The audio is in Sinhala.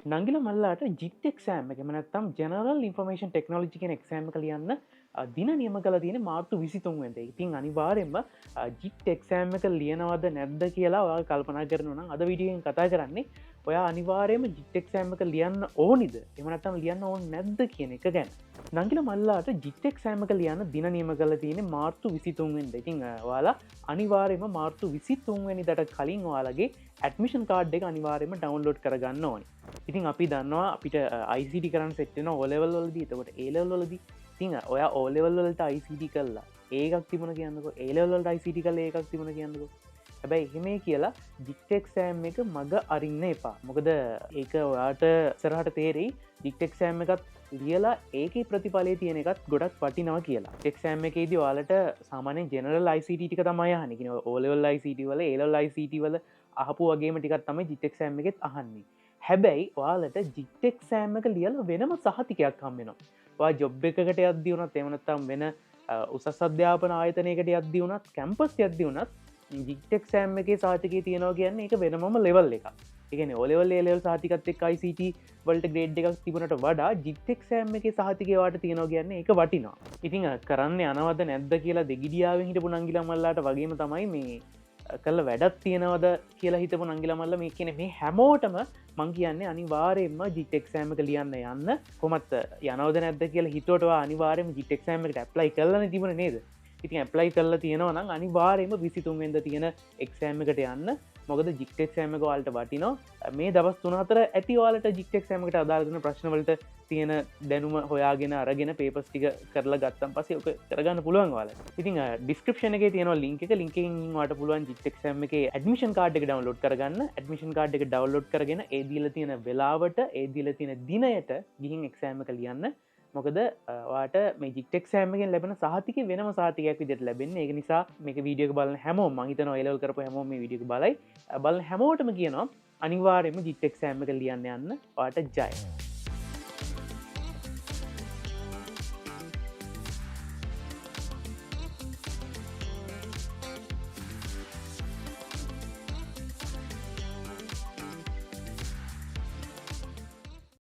නංගිල මල්ලාට ජිට් එක්ෂෑම් එක නැත්තම් ජනරල් ඉන්ෆර්මේෂන් ටෙක්නෝජි කෙන එක්ෂෑම් කලියන්න දින නියම කල තියෙන මාර්තු විසිතුන්වෙද ඉතින් අනිවාරෙන්ම ජිට් එක්ෂෑම් එක ලියනවද නැද්ද කියලා කල්පනා කරනවන අද විඩියෙන් කතා කරන්නේ ඔය අනිවාරයම ජිට් එක්ෂෑම් එක ලියන්න ඕනිද එමනත්තම් ලියන්න ඕන නැද්ද කියන එක ගැන නංගිල මල්ලාට ජිට්ටෙක් සෑමක ලියන්න දින නියම කල තියෙන මාර්තු විසිතුන්ෙන් දෙකින් වාලා අනිවාරයම මාර්තු විසිතුන්වැනි දට කලින් වාලගේ ඇඩමිෂන් කාඩ් එක අනිවාරයම ඩවන්ලෝඩ් කරගන්න ඕනි ඉතින් අපි දන්නවා අපිට ICT කරන්න සෙට්න ඕලෙවල්ලොලදී තකොට ඒලවල්ලොලදී තිං ඔය ඕලෙවල්වලට ICT කරලා ඒකක් තිබුණ කියන්නක ඒලවල්ලට ICT කල ඒකක් තිබුණ කියන්නක හැබැයි එහෙමේ කියලා ජික්ටෙක් සෑම් එක මග අරින්න එපා මොකද ඒක ඔයාට සරහට තේරෙයි ජික්ටෙක් සෑම් එකත් ලියලා ඒක ප්‍රතිඵලය තියෙන එකත් ගොඩක් පටිනවා කියලා ටෙක්සෑම් එකේදී වාලට සාමානය ජනරල් ICT ටික තමයි හනිකෙන ඕලෙවල් ICT වල ඒලල් ICT වල අහපු වගේම ටිකත් තමයි ජිටෙක් සෑම් එකෙත් අහන්නේ හැබැයි වාලට ජික්ටෙක් සෑම් එක ලියල වෙනම සහතිකයක් හම්බෙනවා ජොබ් එකකට අද්දි වුණත් එමනත්තම් වෙන උසස් අධ්‍යාපන ආයතනයකට අද්දි වුණත් කැම්පස් අද්දි වුණත් ජික්ටෙක් සෑම් එක සාතිකය තියෙනවා කියන්න එක වෙනමම ලෙවල් එක එකන ඔලෙවල් ලෙවල් සාතිකත් එක් ICT වලට ග්‍රේඩ් එකක් තිබුණට වඩා ජික්ටෙක් සෑම් එක සහතිකවාට තියෙනවා කියන්න එක වටිනවා ඉතිං කරන්න අනවද නැද්ද කියලා දෙගිඩියාවෙන් හිටපු නංගිලමල්ලාට වගේම තමයි මේ කල්ල වැඩත් තියෙනවද කියලා හිතපු නංගිලමල්ල මේ කියන මේ හැමෝටම මං කියන්නේ අනිවාරයෙන්ම ජිටෙක් සෑමක ලියන්න යන්න කොමත් යනවද නැද්ද කියලා හිතෝටවා අනිවාරයම ජිටෙක් සෑමකට ඇප්ලයි කරලන තිබුණ නේද ඉතින් ඇප්ලයි කරලා තියෙනවා නම් අනිවාරයම විසිතුන්වෙන්ද තියෙන එක්සෑම් එකට යන්න මොකද ජික්ටෙක් සෑමක වාලට වටිනෝ මේ දවස් තුනතර ඇතිවාලට ජික්ටෙක් සෑමකට අදාරගන ප්‍රශ්නවලට තියෙන දැනුම හොයාගෙන අරගෙන පේපස් ටික කරලා ගත්තම් පසේ ඔක කරගන්න පුළුවන් වාල ඉතින් ඩිස්ක්‍රපෂන එක තියෙන ලින්ක එක ලින්කින් වාට පුළුවන් ජික්ටෙක් සෑම එක ඇඩමිෂන් කාඩ් එක ඩවන්ලෝඩ් කරගන්න ඇඩමිෂන් කාඩ් එක ඩවන්ලෝඩ් කරගෙන ඒදීල තියෙන වෙලාවට ඒදීල තියෙන දිනයට ගිහින් එක්සෑම එක ලියන්න මොකද වාට මේ ජික්ටෙක් සෑමගෙන් ලැබෙන සාතික වෙනම සාතිකයක් විදිට ලැබෙන්නේ ඒ නිසා මේක වීඩියක බල හැමෝ මහිතන එලල් කරපු හැමෝ මේ විඩියක බලයි බල හැමෝටම කියනවා අනිවාරයම ජික්ටෙක් සෑම එක ලියන්න යන්න වාට ජය